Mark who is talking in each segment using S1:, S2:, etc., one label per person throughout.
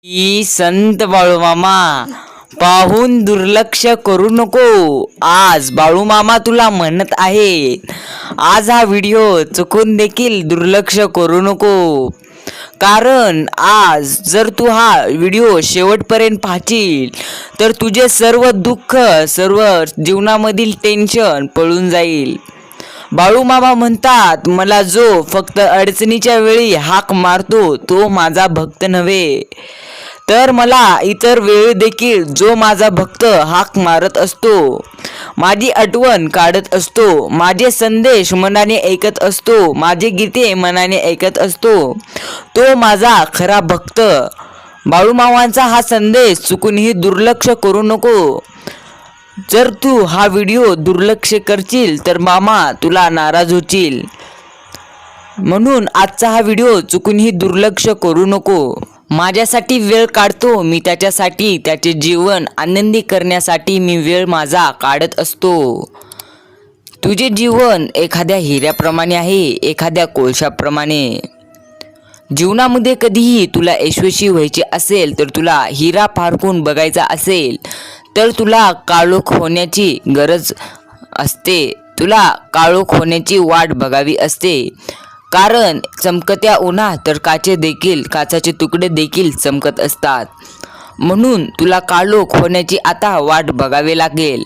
S1: E संत बाळूमामा पाहून दुर्लक्ष करू नको. आज बाळूमामा तुला म्हणत आहे, आज हा व्हिडिओ चुकून देखील दुर्लक्ष करू नको. कारण आज जर तू हा व्हिडिओ शेवटपर्यंत पाहशील तर तुझे सर्व दुःख, सर्व जीवनामधील टेन्शन पळून जाईल. बाळूमामा म्हणतात, मला जो फक्त अडचणीच्या वेळी हाक मारतो तो माझा भक्त नव्हे, तर मला इतर वेळी देखील जो माझा भक्त हाक मारत असतो, माझी आठवण काढत असतो, माझे संदेश मनाने ऐकत असतो, माझे गीते मनाने ऐकत असतो, तो माझा खरा भक्त. बाळूमामांचा हा संदेश चुकूनही दुर्लक्ष करू नको. जर तू हा व्हिडिओ दुर्लक्ष करशील तर मामा तुला नाराज होतील. म्हणून आजचा हा व्हिडिओ चुकूनही दुर्लक्ष करू नको. माझ्यासाठी वेळ काढतो मी, त्याच्यासाठी त्याचे जीवन आनंदी करण्यासाठी मी वेळ माझा काढत असतो. तुझे जीवन एखाद्या हिऱ्याप्रमाणे आहे, एखाद्या कोळशाप्रमाणे. जीवनामध्ये कधीही तुला यशस्वी व्हायचे असेल, तर तुला हिरा पारखून बघायचा असेल तर तुला काळोख होण्याची गरज असते, तुला काळोख होण्याची वाट बघावी असते. कारण चमकत्या उन्हात तर काचाचे तुकडे देखील चमकत असतात. म्हणून तुला काळोख होण्याची आता वाट बघावी लागेल.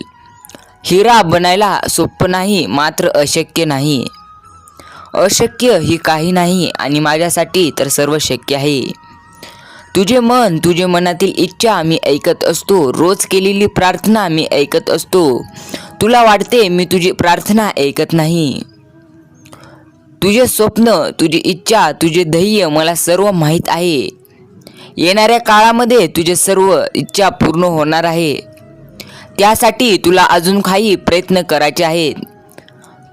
S1: हिरा बनायला सोपं नाही, मात्र अशक्य नाही. अशक्य ही काही नाही आणि माझ्यासाठी तर सर्व शक्य आहे. तुझे मन, तुझे मनातील इच्छा मी ऐकत असतो. रोज केलेली प्रार्थना मी ऐकत असतो. तुला वाटते मी तुझी प्रार्थना ऐकत नाही. तुझे स्वप्न, तुझी इच्छा, तुझे ध्येय मला सर्व माहीत आहे. येणाऱ्या काळामध्ये तुझे सर्व इच्छा पूर्ण होणार आहे. त्यासाठी तुला अजून काही प्रयत्न करायचे आहेत.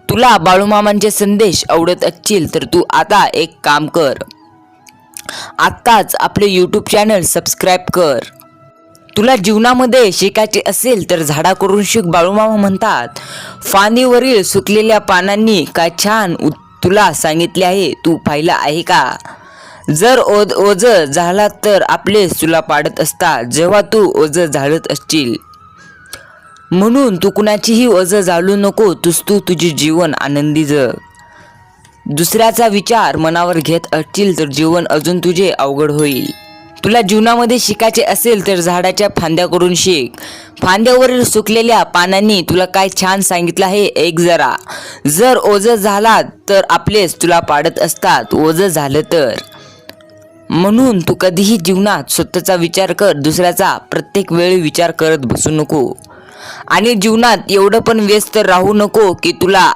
S1: तुला बाळूमामांचे संदेश आवडत असतील तर तू आता एक काम कर, आत्ताच आपले यूट्यूब चॅनल सबस्क्राईब कर. तुला जीवनामध्ये शिकायचे असेल तर झाडाकडून शिक. बाळूमामा म्हणतात, फांदीवरील सुकलेल्या पानांनी काय छान तुला सांगितले आहे, तू पाहिलं आहे का? जर ओझ झाला तर आपलेच तुला पाडत असतात, जेव्हा तू ओझ झाडत असशील. म्हणून तू कुणाचीही ओझ झालू नको. तू तुझे जीवन आनंदी जग. दुसऱ्याचा विचार मनावर घेत असशील तर जीवन अजून तुझे अवघड होईल. तुला जीवनामध्ये शिकायचे असेल तर झाडाच्या फांद्याकडून शिक. फांद्यावरील सुकलेल्या पानांनी तुला काय छान सांगितलं आहे, ऐक जरा. जर ओझ झाला तर आपलेच तुला पाडत असतात, ओझ झालं तर. म्हणून तू कधीही जीवनात स्वतःचा विचार कर, दुसऱ्याचा प्रत्येक वेळी विचार करत बसू नको. आणि जीवनात एवढं पण व्यस्त राहू नको की तुला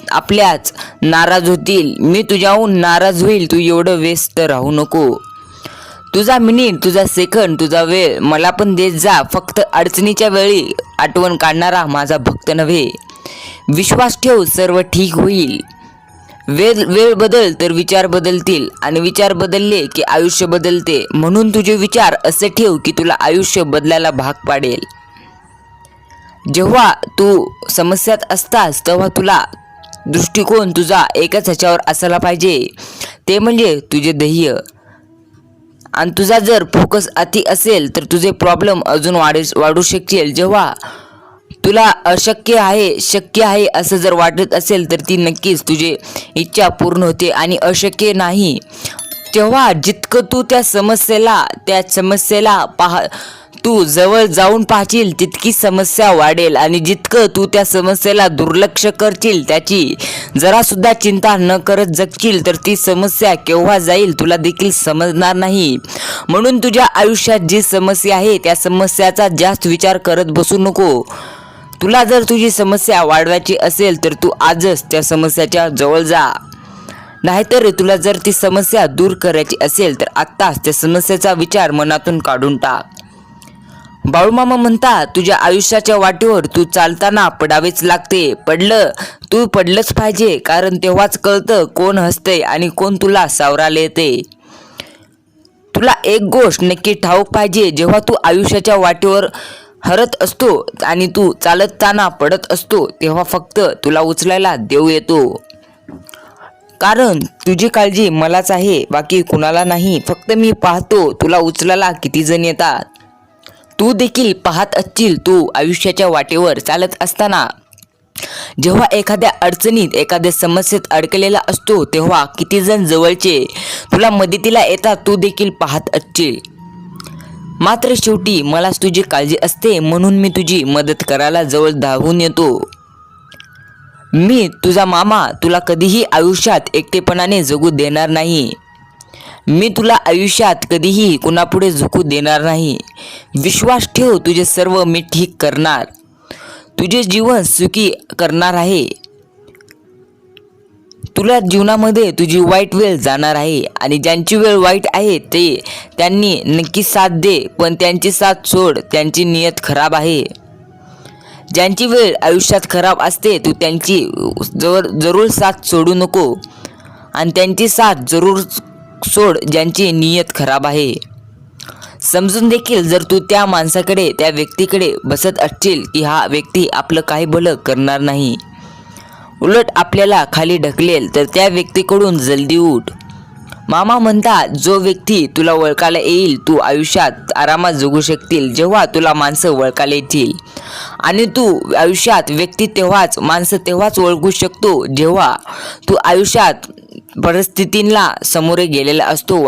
S1: आपल्याच नाराज होतील. मी तुझ्याहून नाराज होईल, तू एवढं व्यस्त राहू नको. तुझा मिनिट, तुझा सेकंद, तुझा वेळ मला पण देत जा. फक्त अडचणीच्या वेळी आठवण काढणारा माझा भक्त नव्हे. विश्वास ठेव, सर्व ठीक होईल. वेळ बदल तर विचार बदलतील आणि विचार बदलले की आयुष्य बदलते. म्हणून तुझे विचार असे ठेव की तुला आयुष्य बदलायला भाग पाडेल. जेव्हा तू समस्यात असतास तेव्हा तुला दृष्टिकोन तुझा एकच ह्याच्यावर असायला पाहिजे, ते म्हणजे तुझे ध्येय. आणि तुझा जर फोकस अति असेल तर तुझे प्रॉब्लेम अजून वाढू शकतील. जेव्हा तुला अशक्य आहे, शक्य आहे असं जर वाटत असेल तर ती नक्कीच तुझी इच्छा पूर्ण होते. आणि अशक्य नाही तेव्हा जितकं तू त्या समस्येला तू जवळ जाऊन पाहशील तितकी समस्या वाढेल. आणि जितकं तू त्या समस्येला दुर्लक्ष करशील, त्याची जरा सुद्धा चिंता न करत जगशील तर ती समस्या केव्हा जाईल तुला देखील समजणार नाही. म्हणून तुझ्या आयुष्यात जी समस्या आहे त्या समस्याचा जास्त विचार करत बसू नको. तुला जर तुझी समस्या वाढवायची असेल तर तू आजच त्या समस्याच्या जवळ जा. नाहीतर तुला जर ती समस्या दूर करायची असेल तर आत्ताच त्या समस्येचा विचार मनातून काढून टाक. बाळूमामा म्हणतात, तुझ्या आयुष्याच्या वाटेवर तू चालताना पडावेच लागते. तू पडलंच पाहिजे, कारण तेव्हाच कळतं कोण हसते आणि कोण तुला सावरायला येते. तुला एक गोष्ट नक्की ठाऊक पाहिजे, जेव्हा तू आयुष्याच्या वाटेवर हरत असतो आणि तू चालताना पडत असतो तेव्हा फक्त तुला उचलायला देव येतो. कारण तुझी काळजी मलाच आहे, बाकी कुणाला नाही. फक्त मी पाहतो तुला उचलायला किती जण येतात. तू देखील पाहत असशील, तू आयुष्याच्या वाटेवर चालत असताना जेव्हा एखाद्या अडचणीत एखाद्या समस्येत अडकलेला असतो तेव्हा किती जण जवळचे तुला मदतीला येतात तू देखील पाहत असशील. मात्र शेवटी मलाच तुझी काळजी असते म्हणून मी तुझी मदत करायला जवळ धावून येतो. मी तुझा मामा तुला कधीही आयुष्यात एकटेपणाने जगू देणार नाही. मी तुला आयुष्यात कधीही कुणापुढे झुकू देणार नाही. विश्वास ठेव, तुझे सर्व मी ठीक करणार. तुझे जीवन सुखी करणार आहे. तुला जीवनामध्ये तुझी वाईट वेळ जाणार आहे आणि ज्यांची वेळ वाईट आहे त्यांनी नक्की साथ दे, पण त्यांची साथ सोड, त्यांची नियत खराब आहे. ज्यांची वेळ आयुष्यात खराब असते तू त्यांची जरूर साथ सोडू नको आणि त्यांची साथ जरूर सोड ज्यांची नियत खराब आहे. समजून देखील जर तू त्या माणसाकडे त्या व्यक्तीकडे बसत असशील की हा व्यक्ती आपलं काही भलं करणार नाही, उलट आपल्याला खाली ढकलेल, तर त्या व्यक्तीकडून जल्दी उठ. मामा म्हणतात जो व्यक्ती तुला ओळखायला येईल तू आयुष्यात आरामात जगू शकतील जेव्हा तुला माणसं ओळखायला येतील. आणि तू आयुष्यात व्यक्ती तेव्हाच माणसं तेव्हाच ओळखू शकतो जेव्हा तू आयुष्यात परिस्थितींना सामोरे गेलेला असतो.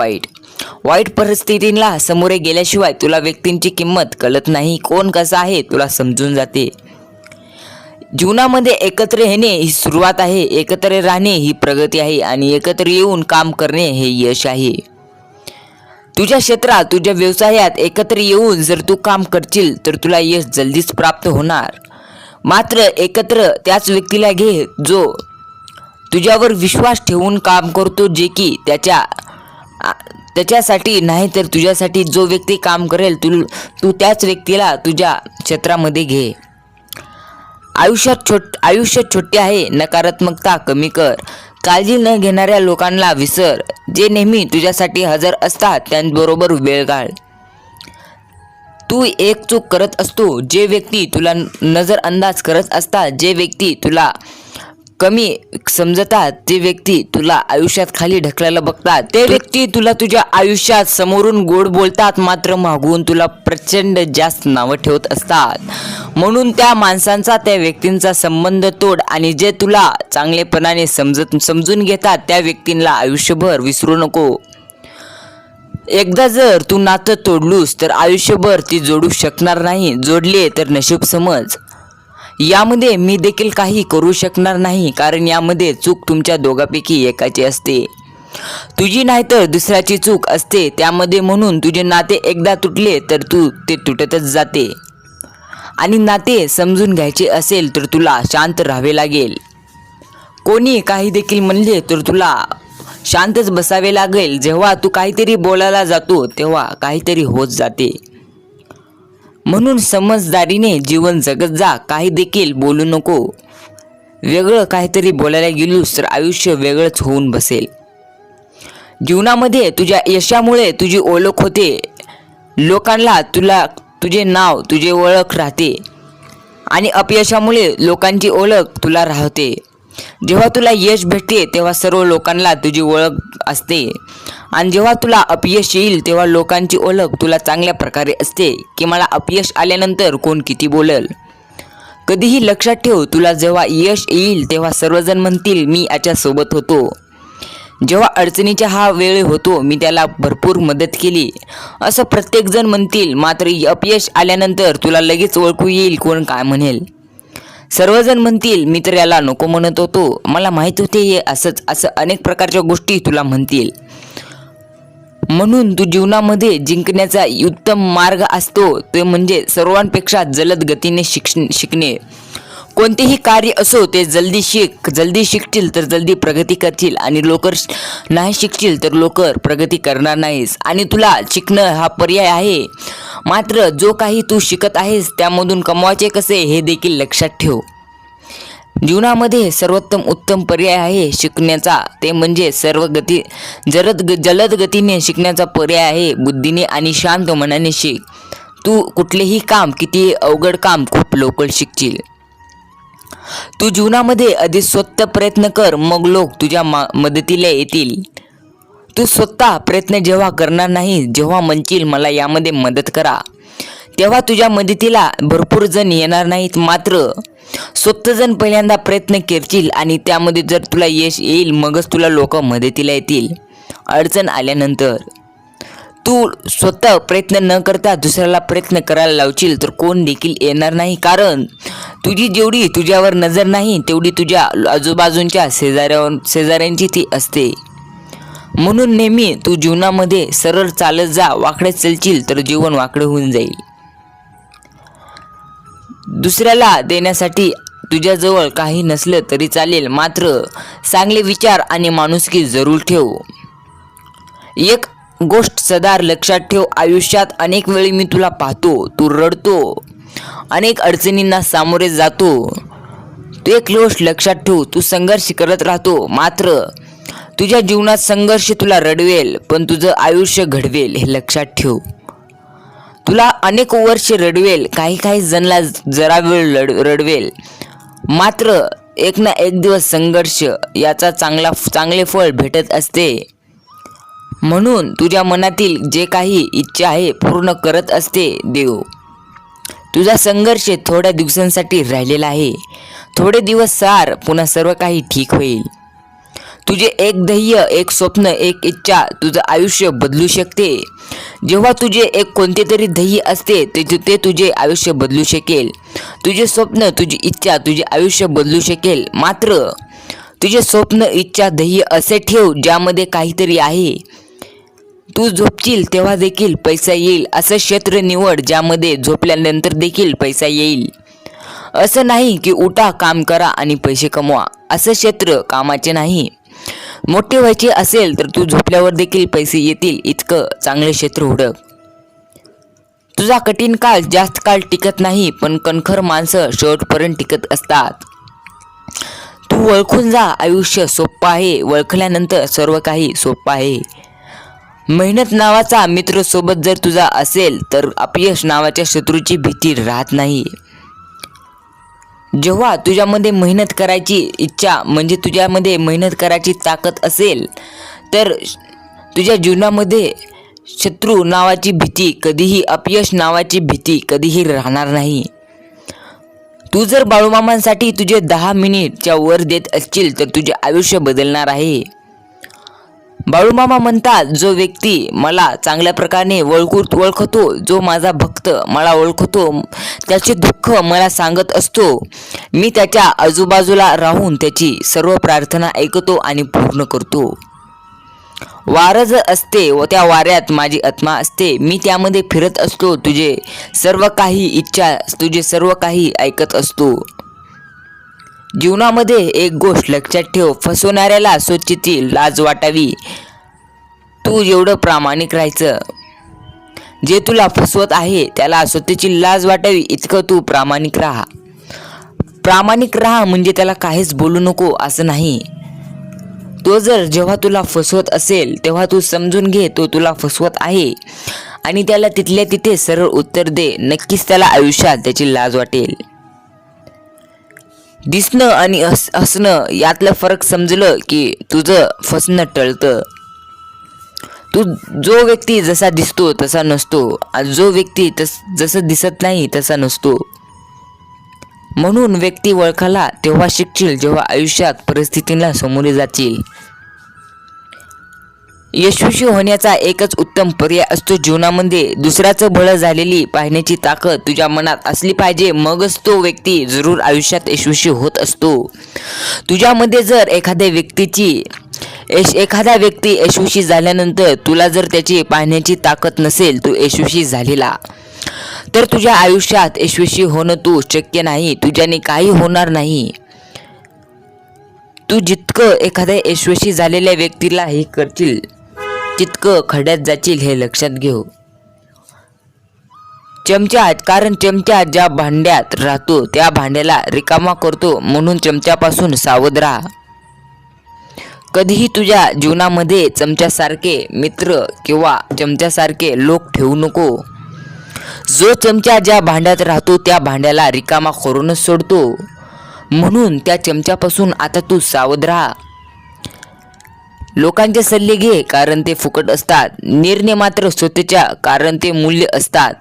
S1: वाईट परिस्थितींना सामोरे गेल्याशिवाय तुला व्यक्तींची किंमत कळत नाही. कोण कसा आहे तुला समजून जाते. जीवनामध्ये एकत्र येणे ही सुरुवात आहे, एकत्र राहणे ही प्रगती आहे आणि एकत्र येऊन काम करणे हे यश आहे. तुझ्या क्षेत्रात तुझ्या व्यवसायात एकत्र येऊन जर तू काम करशील तर तुला यश जल्दीच प्राप्त होणार. मात्र एकत्र त्याच व्यक्तीला घे जो तुझ्यावर विश्वास ठेवून काम करतो, जे की त्याच्यासाठी नाही तर तुझ्यासाठी जो व्यक्ती काम करेल तू त्याच व्यक्तीला तुझ्या क्षेत्रामध्ये घे. आयुष्य छोटे आहे, नकारात्मकता कमी कर. काळजी न घेणाऱ्या लोकांना विसर. जे नेहमी तुझ्यासाठी हजर असतात त्यांबरोबर वेळ घाल. तू एक चूक करत असतो, जे व्यक्ती तुला नजरअंदाज करत असतात, जे व्यक्ती तुला कमी समजतात, जे व्यक्ती तुला आयुष्यात खाली ढकलायला बघतात, ते व्यक्ती तुला तुझ्या आयुष्यात समोरून गोड बोलतात मात्र मागून तुला प्रचंड जास्त नावं ठेवत असतात. म्हणून त्या माणसांचा त्या व्यक्तींचा संबंध तोड आणि जे तुला चांगलेपणाने समजून घेतात त्या व्यक्तींना आयुष्यभर विसरू नको. एकदा जर तू नातं तोडलूस तर आयुष्यभर ती जोडू शकणार नाही. जोडले तर नशीब समज. यामध्ये मी देखील काही करू शकणार नाही, कारण यामध्ये चूक तुमच्या दोघांपैकी एकाची असते, तुझी नाही तर दुसऱ्याची चूक असते त्यामध्ये. म्हणून तुझे नाते एकदा तुटले तर ते तुटतच जाते आणि नाते समजून घ्यायचे असेल तर तुला शांत राहावे लागेल. कोणी काही देखील म्हणले तर तुला शांतच बसावे लागेल. जेव्हा तू काहीतरी बोलायला जातो तेव्हा काहीतरी होत जाते. म्हणून समजदारीने जीवन जगत जा, काही देखील बोलू नको. वेगळं काहीतरी बोलायला गेलोस तर आयुष्य वेगळंच होऊन बसेल. जीवनामध्ये तुझ्या यशामुळे तुझी ओळख होते, लोकांना तुझे नाव तुझे ओळख राहते आणि अपयशामुळे लोकांची ओळख तुला राहते. जेव्हा तुला यश भेटते तेव्हा सर्व लोकांना तुझी ओळख असते आणि जेव्हा तुला अपयश येईल तेव्हा लोकांची ओळख तुला चांगल्या प्रकारे असते की मला अपयश आल्यानंतर कोण किती बोलल. कधीही लक्षात ठेव, तुला जेव्हा यश येईल तेव्हा सर्वजण म्हणतील मी याच्यासोबत होतो. जेव्हा अडचणीचा हा वेळ होतो मी त्याला भरपूर मदत केली असं प्रत्येकजण म्हणतील. मात्र अपयश आल्यानंतर तुला लगेच ओळखू येईल कोण काय म्हणेल. सर्वजण म्हणतील मी तर याला नको म्हणत होतो, मला माहीत होते हे असं अनेक प्रकारच्या गोष्टी तुला म्हणतील. म्हणून तू जीवनामध्ये जिंकण्याचा उत्तम मार्ग असतो ते म्हणजे सर्वांपेक्षा जलद गतीने शिकणे. कोणतेही कार्य असो ते जल्दी शिकतील तर जल्दी प्रगती करतील आणि लवकर नाही शिकशील तर लवकर प्रगती करणार नाहीस. आणि तुला शिकणं हा पर्याय आहे, मात्र जो काही तू शिकत आहेस त्यामधून कमवायचे कसे हे देखील लक्षात ठेव. जीवनामध्ये उत्तम पर्याय आहे शिकण्याचा, ते म्हणजे जलद गतीने शिकण्याचा पर्याय आहे. बुद्धीने आणि शांत मनाने शिक. तू कुठलेही काम, किती अवघड काम खूप लवकर शिकशील. तू जीवनामध्ये आधी स्वतः प्रयत्न कर, मग लोक तुझ्या मदतीला येतील. तू स्वतः प्रयत्न जेव्हा करणार नाही, जेव्हा म्हणशील मला यामध्ये मदत करा, तेव्हा तुझ्या मदतीला भरपूर जण येणार नाहीत. मात्र स्वतः जण पहिल्यांदा प्रयत्न करशील आणि त्यामध्ये जर तुला यश येईल, मगच तुला लोक मदतीला येतील. अडचण आल्यानंतर तू स्वतः प्रयत्न न करता दुसऱ्याला प्रयत्न करायला लावशील तर कोण देखील येणार नाही. कारण तुझी जेवढी तुझ्यावर नजर नाही, तेवढी तुझ्या आजूबाजूंच्या शेजाऱ्यांची ती असते. म्हणून नेहमी तू जीवनामध्ये सरळ चालत जा. वाकडे चलशील तर जीवन वाकडे होऊन जाईल. दुसऱ्याला देण्यासाठी तुझ्याजवळ काही नसलं तरी चालेल, मात्र चांगले विचार आणि माणुसकी जरूर ठेव. एक गोष्ट सदा लक्षात ठेव, आयुष्यात अनेक वेळी मी तुला पाहतो, तू रडतो, अनेक अडचणींना सामोरे जातो. तू एक गोष्ट लक्षात ठेव, तू संघर्ष करत राहतो. मात्र तुझ्या जीवनात संघर्ष तुला रडवेल, पण तुझं आयुष्य घडवेल, हे लक्षात ठेव. तुला अनेक वर्ष रडवेल, काही जणांना जरा वेळ रडवेल, मात्र एक ना एक दिवस संघर्ष याचा चांगले फळ भेटत असते. म्हणून तुझ्या मनातील जे काही इच्छा आहे पूर्ण करत असते देव. तुझा संघर्ष थोड्या दिवसांसाठी राहिलेला आहे. थोडे दिवस सार, पुन्हा सर्व काही ठीक होईल. तुझे एक ध्येय, एक स्वप्न, एक इच्छा तुझं आयुष्य बदलू शकते. जेव्हा तुझे एक कोणते तरी ध्येय असते ते तुझे आयुष्य बदलू शकेल. तुझे स्वप्न, तुझी इच्छा तुझे आयुष्य बदलू शकेल. मात्र तुझे स्वप्न, इच्छा, ध्येय असे ठेव ज्यामध्ये काहीतरी आहे. तू झोपशील तेव्हा देखील पैसा येईल असं क्षेत्र निवड ज्यामध्ये झोपल्यानंतर देखील पैसा येईल. असं नाही की उठा, काम करा आणि पैसे कमवा, असं क्षेत्र कामाचे नाही. मोठे व्हायचे असेल तर तू झोपल्यावर देखील पैसे येतील इतकं चांगले क्षेत्र हुडक. तुझा कठीण काळ जास्त काळ टिकत नाही, पण कणखर माणसं शेवटपर्यंत टिकत असतात. तू ओळखून जा, आयुष्य सोपं आहे. ओळखल्यानंतर सर्व काही सोपं आहे. मेहनत नावाचा मित्र सोबत जर तुझा असेल तर अपयश नावाच्या शत्रूची भीती राहत नाही. जेव्हा तुझ्यामध्ये मेहनत करायची इच्छा म्हणजे तुझ्यामध्ये मेहनत करायची ताकद असेल तर तुझ्या जीवनामध्ये शत्रू नावाची भीती कधीही, अपयश नावाची भीती कधीही राहणार नाही. तू जर बाळूमामांसाठी तुझे 10 मिनिटच्या वर देत असशील तर तुझे आयुष्य बदलणार आहे. बाळूमामा म्हणतात, जो व्यक्ती मला चांगल्या प्रकारे ओळखतो, जो माझा भक्त मला ओळखतो, त्याचे दुःख मला सांगत असतो, मी त्याच्या आजूबाजूला राहून त्याची सर्व प्रार्थना ऐकतो आणि पूर्ण करतो. वारं असते व त्या वाऱ्यात माझी आत्मा असते, मी त्यामध्ये फिरत असतो, तुझे सर्व काही इच्छा, तुझे सर्व काही ऐकत असतो. जीवनामध्ये एक गोष्ट लक्षात ठेव, फसवणाऱ्याला स्वतःची लाज वाटावी. तू एवढं प्रामाणिक राहायचं, जे तुला फसवत आहे त्याला स्वतःची लाज वाटावी इतकं तू प्रामाणिक राहा. प्रामाणिक राहा म्हणजे त्याला काहीच बोलू नको असं नाही. तो जर जेव्हा तुला फसवत असेल तेव्हा तू समजून घे तो तुला फसवत आहे आणि त्याला तिथल्या तिथे सरळ उत्तर दे. नक्कीच त्याला आयुष्यात त्याची लाज वाटेल. दिसणं आणि हसणं यातलं फरक समजलं की तुझं फसणं टळतं. जो व्यक्ती जसा दिसतो तसा नसतो, जो व्यक्ती जसं दिसत नाही तसा नसतो. म्हणून व्यक्ती ओळखायला तेव्हा शिकशील जेव्हा आयुष्यात परिस्थितीला सामोरे जाशील. यशस्वी होण्याचा एकच उत्तम पर्याय असतो जीवनामध्ये दुसऱ्याचं भलं झालेली पाहण्याची ताकद तुझ्या मनात असली पाहिजे, मगच तो व्यक्ती जरूर आयुष्यात यशस्वी होत असतो. तुझ्यामध्ये जर एखाद्या व्यक्ती यशस्वी झाल्यानंतर तुला जर त्याची पाहण्याची ताकद नसेल, तू यशस्वी झालेला, तर तुझ्या आयुष्यात यशस्वी होणं तू शक्य नाही. तुझ्याने काही होणार नाही. तू जितकं एखाद्या यशस्वी झालेल्या व्यक्तीला हे करशील तितकं खड्यात जाशील, हे लक्षात घेऊ. कारण चमचा ज्या भांड्यात राहतो त्या भांड्याला रिकामा करतो, म्हणून चमच्यापासून सावध राहा. कधीही तुझ्या जीवनामध्ये चमच्यासारखे मित्र किंवा चमच्यासारखे लोक ठेवू नको. जो चमचा ज्या भांड्यात राहतो त्या भांड्याला रिकामा करूनच सोडतो. म्हणून त्या चमच्यापासून आता तू सावध राहा. लोकांचे सल्ले घे कारण ते फुकट असतात. निर्णय मात्र स्वतःच्या कारण ते मूल्य असतात.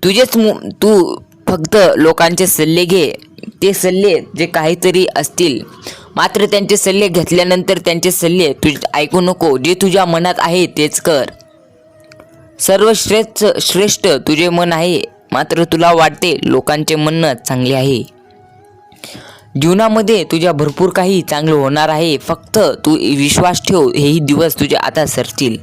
S1: तू फक्त लोकांचे सल्ले घे. ते सल्ले जे काहीतरी असतील, मात्र त्यांचे सल्ले घेतल्यानंतर त्यांचे सल्ले तू ऐकू नको. जे तुझ्या मनात आहे तेच कर. श्रेष्ठ तुझे मन आहे, मात्र तुला वाटते लोकांचे म्हणणं चांगले आहे. जीवनामध्ये तुझ्या भरपूर काही चांगलं होणार आहे. फक्त तू विश्वास ठेव. हेही दिवस तुझे आता सरतील.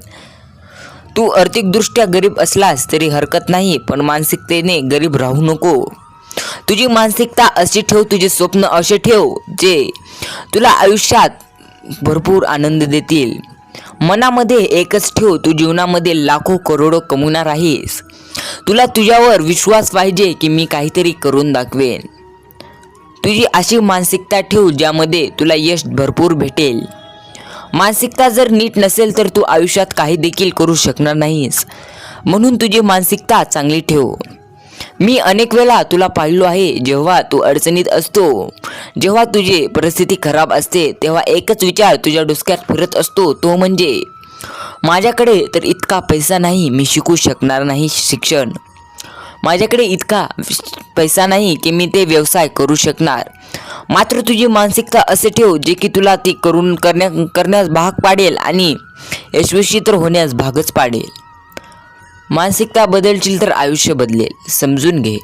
S1: तू आर्थिकदृष्ट्या गरीब असलास तरी हरकत नाही, पण मानसिकतेने गरीब राहू नको. तुझी मानसिकता अशी ठेव, तुझे स्वप्न असे ठेव जे तुला आयुष्यात भरपूर आनंद देतील. मनामध्ये एकच ठेव, तू जीवनामध्ये लाखो करोडो कमवणार आहेस. तुला तुझ्यावर विश्वास पाहिजे की मी काहीतरी करून दाखवेन. तुझी अशी मानसिकता ठेव ज्यामध्ये तुला यश भरपूर भेटेल. मानसिकता जर नीट नसेल तर तू आयुष्यात काही देखील करू शकणार नाहीस. म्हणून तुझी मानसिकता चांगली ठेव. मी अनेक वेळा तुला पाहिलो आहे, जेव्हा तू अडचणीत असतो, जेव्हा तुझी परिस्थिती खराब असते, तेव्हा एकच विचार तुझ्या डोक्यात फिरत असतो, तो म्हणजे माझ्याकडे तर इतका पैसा नाही, मी शिकू शकणार नाही शिक्षण. माझ्याकडे इतका पैसा नाही की मी ते व्यवसाय करू शकणार. मात्र तुझी मानसिकता असे ठेव जे की तुला ती करण्यास भाग पाडेल आणि यशस्वी तर होण्यास भागच पाडेल. मानसिकता बदलशील तर आयुष्य बदलेल. समजून घे.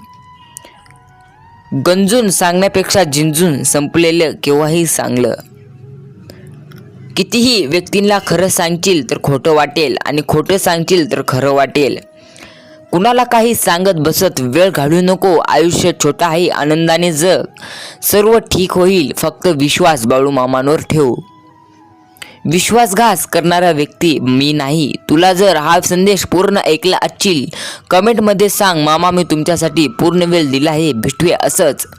S1: गंजून सांगण्यापेक्षा झिंजून संपलेलं केव्हाही चांगलं. कितीही व्यक्तींना खरं सांगशील तर खोटं वाटेल आणि खोटं सांगशील तर खरं वाटेल. कुणाला काही सांगत बसत वेळ घालवू नको. आयुष्य छोटं आहे, आनंदाने जग. सर्व ठीक होईल. फक्त विश्वास बाळूमामांवर ठेव. विश्वासघात करणारा व्यक्ती मी नाही. तुला जर हा संदेश पूर्ण ऐकला असशील, कमेंटमध्ये सांग, मामा मी तुमच्यासाठी पूर्ण वेळ दिला आहे. भेटूया असंच.